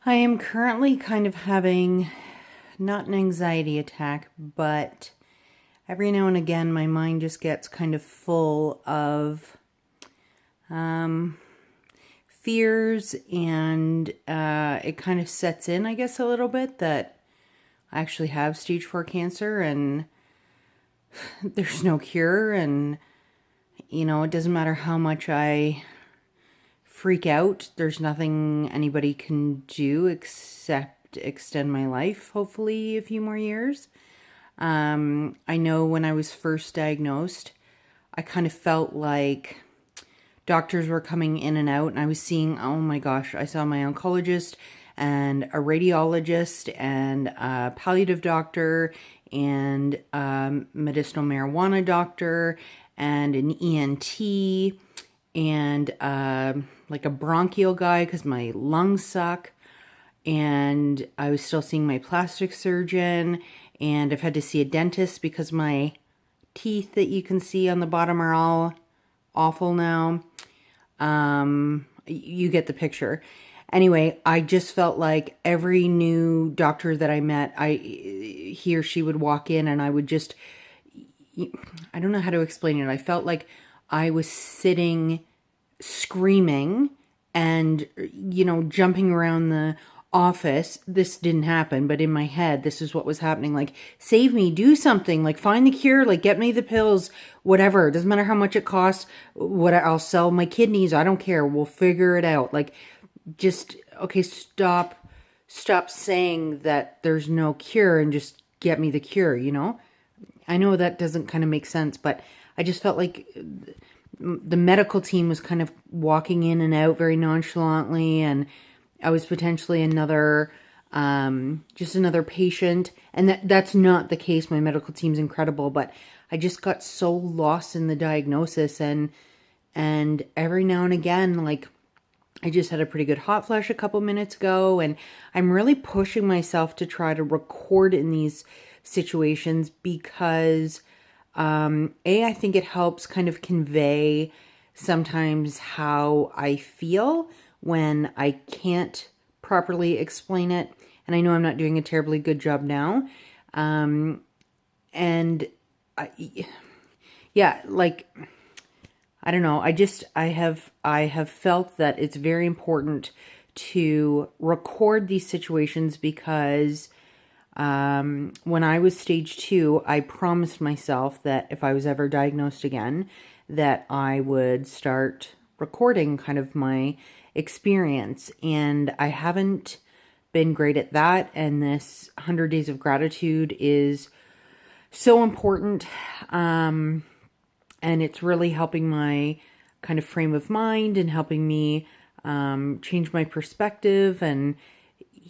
I am currently kind of having not an anxiety attack, but every now and again my mind just gets kind of full of um, fears, and it kind of sets in, I guess, a little bit that I actually have stage 4 cancer and there's no cure. And, it doesn't matter how much I freak out, there's nothing anybody can do except extend my life, hopefully a few more years. I know when I was first diagnosed, I kind of felt like doctors were coming in and out, and I was seeing, oh my gosh, I saw my oncologist and a radiologist and a palliative doctor and medicinal marijuana doctor and an ENT and like a bronchial guy because my lungs suck. And I was still seeing my plastic surgeon, and I've had to see a dentist because my teeth that you can see on the bottom are all awful now. You get the picture. Anyway, I just felt like every new doctor that I met, he or she would walk in and I would just, I don't know how to explain it. I felt like I was sitting screaming and, jumping around the office. This didn't happen, but in my head, this is what was happening. Like, save me, do something, like find the cure, like get me the pills, whatever. It doesn't matter how much it costs. I'll sell my kidneys. I don't care. We'll figure it out. Like, just, okay, stop saying that there's no cure and just get me the cure, I know that doesn't kind of make sense, but I just felt like the medical team was kind of walking in and out very nonchalantly, and I was potentially just another patient. And that's not the case. My medical team's incredible, but I just got so lost in the diagnosis, and every now and again, like, I just had a pretty good hot flash a couple minutes ago, and I'm really pushing myself to try to record in these situations because I think it helps kind of convey sometimes how I feel when I can't properly explain it. And I know I'm not doing a terribly good job now. And yeah, like, I don't know. I have felt that it's very important to record these situations because when I was stage 2, I promised myself that if I was ever diagnosed again, that I would start recording kind of my experience. And I haven't been great at that. And this 100 Days of Gratitude is so important. And it's really helping my kind of frame of mind and helping me change my perspective. And,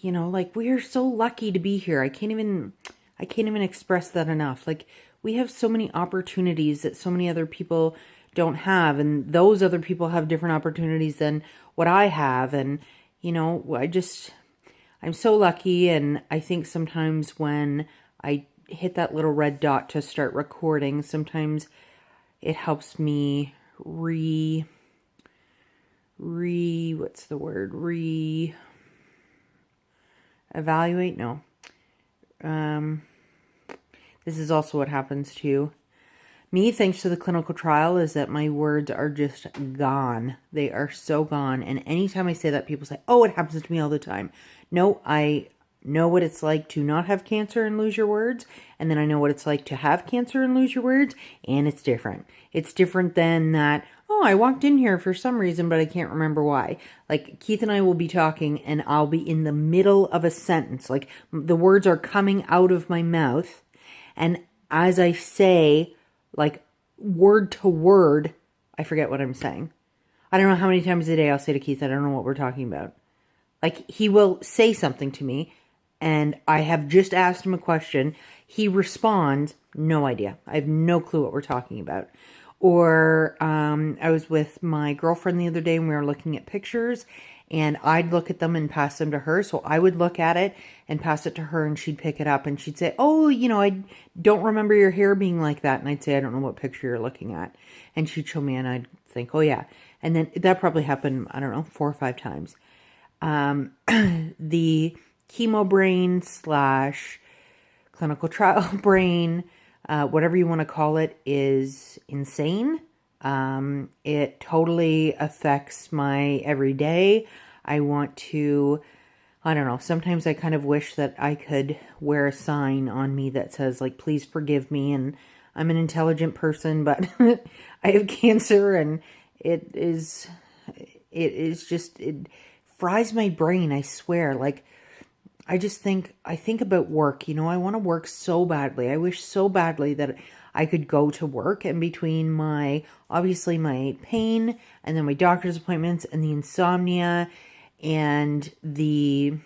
like, we are so lucky to be here. I can't even express that enough. Like, we have so many opportunities that so many other people don't have. And those other people have different opportunities than what I have. And, I'm so lucky. And I think sometimes when I hit that little red dot to start recording, sometimes it helps me evaluate. No. This is also what happens to me, thanks to the clinical trial, is that my words are just gone. They are so gone. And anytime I say that, people say, oh, it happens to me all the time. No, I know what it's like to not have cancer and lose your words. And then I know what it's like to have cancer and lose your words. And it's different. It's different than that, oh, I walked in here for some reason, but I can't remember why. Like, Keith and I will be talking and I'll be in the middle of a sentence. Like, the words are coming out of my mouth. And as I say, like, word to word, I forget what I'm saying. I don't know how many times a day I'll say to Keith, I don't know what we're talking about. Like, he will say something to me, and I have just asked him a question. He responds, no idea. I have no clue what we're talking about. Or I was with my girlfriend the other day, and we were looking at pictures, and I'd look at them and pass them to her. So I would look at it and pass it to her, and she'd pick it up and she'd say, oh, I don't remember your hair being like that. And I'd say, I don't know what picture you're looking at. And she'd show me and I'd think, oh yeah. And then that probably happened, I don't know, 4 or 5 times. The chemo brain slash clinical trial brain, whatever you want to call it, is insane. It totally affects my everyday. I want to, I don't know, sometimes I kind of wish that I could wear a sign on me that says, like, please forgive me, and I'm an intelligent person, but I have cancer, and it fries my brain, I swear. Like, I think about work, I want to work so badly. I wish so badly that I could go to work, and between obviously my pain, and then my doctor's appointments, and the insomnia, and the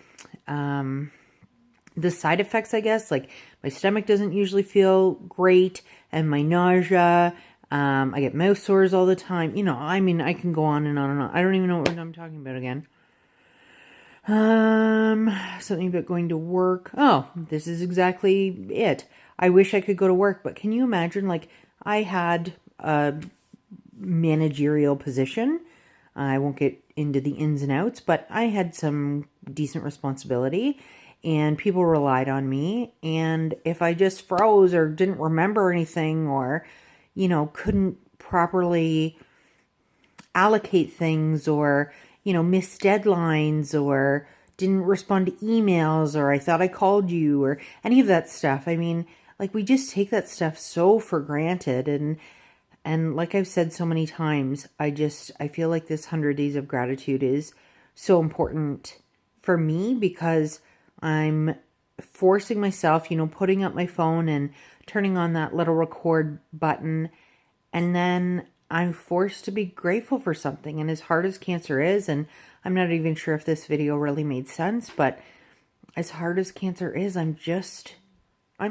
side effects, I guess, like my stomach doesn't usually feel great, and my nausea, I get mouth sores all the time. I can go on and on and on. I don't even know what I'm talking about again. Something about going to work. Oh, this is exactly it. I wish I could go to work, but can you imagine, like, I had a managerial position. I won't get into the ins and outs, but I had some decent responsibility, and people relied on me. And if I just froze or didn't remember anything, or, couldn't properly allocate things, or, missed deadlines, or didn't respond to emails, or I thought I called you, or any of that stuff. I mean, like, we just take that stuff so for granted. And like I've said so many times, I feel like this 100 Days of Gratitude is so important for me, because I'm forcing myself, putting up my phone and turning on that little record button, and then I'm forced to be grateful for something. And as hard as cancer is, and I'm not even sure if this video really made sense, but as hard as cancer is, I'm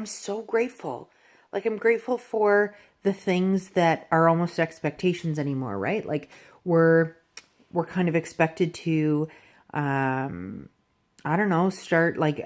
so grateful. Like, I'm grateful for the things that are almost expectations anymore, right? Like, we're kind of expected to, I don't know, start, like,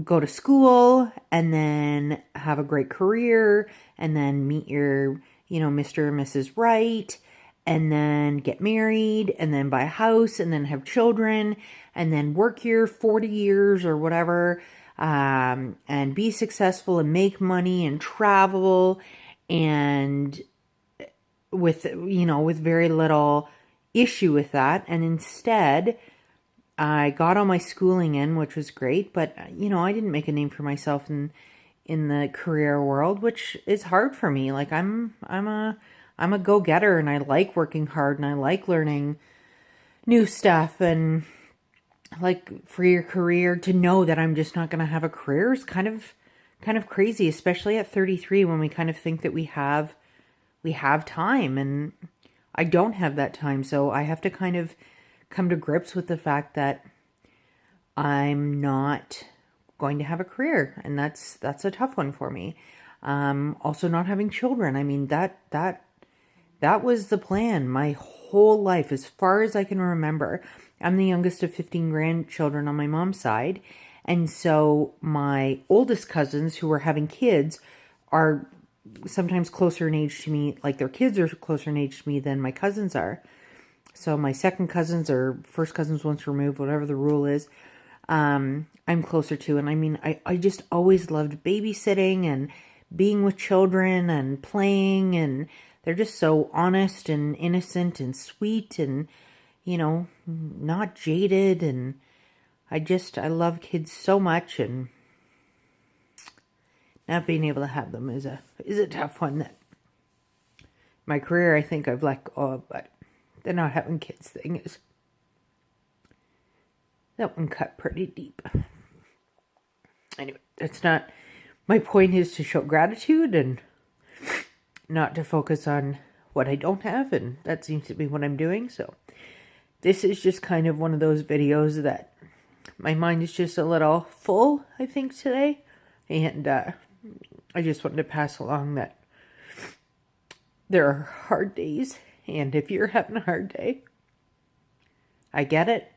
go to school, and then have a great career, and then meet your, Mr. and Mrs. Right, and then get married, and then buy a house, and then have children, and then work here 40 years or whatever, and be successful and make money and travel, and with very little issue with that. And instead, I got all my schooling in, which was great, but I didn't make a name for myself in the career world, which is hard for me. Like, I'm a go-getter, and I like working hard, and I like learning new stuff. And, like, for your career to know that I'm just not going to have a career is kind of crazy, especially at 33, when we kind of think that we have time, and I don't have that time. So I have to kind of come to grips with the fact that I'm not going to have a career, and that's a tough one for me. Also, not having children. I mean, that was the plan my whole life, as far as I can remember. I'm the youngest of 15 grandchildren on my mom's side, and so my oldest cousins who were having kids are sometimes closer in age to me, like their kids are closer in age to me than my cousins are. So my second cousins, or first cousins once removed, whatever the rule is, I'm closer to. And I mean, I just always loved babysitting and being with children and playing, and they're just so honest and innocent and sweet, and, not jaded. And I love kids so much, and not being able to have them is a tough one. That my career, I think I've let go of, but the not having kids thing is, that one cut pretty deep. Anyway, that's not, my point is to show gratitude and not to focus on what I don't have, and that seems to be what I'm doing. So this is just kind of one of those videos that my mind is just a little full, I think, today. And I just wanted to pass along that there are hard days, and if you're having a hard day, I get it.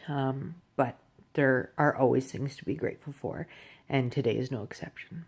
But there are always things to be grateful for, and today is no exception.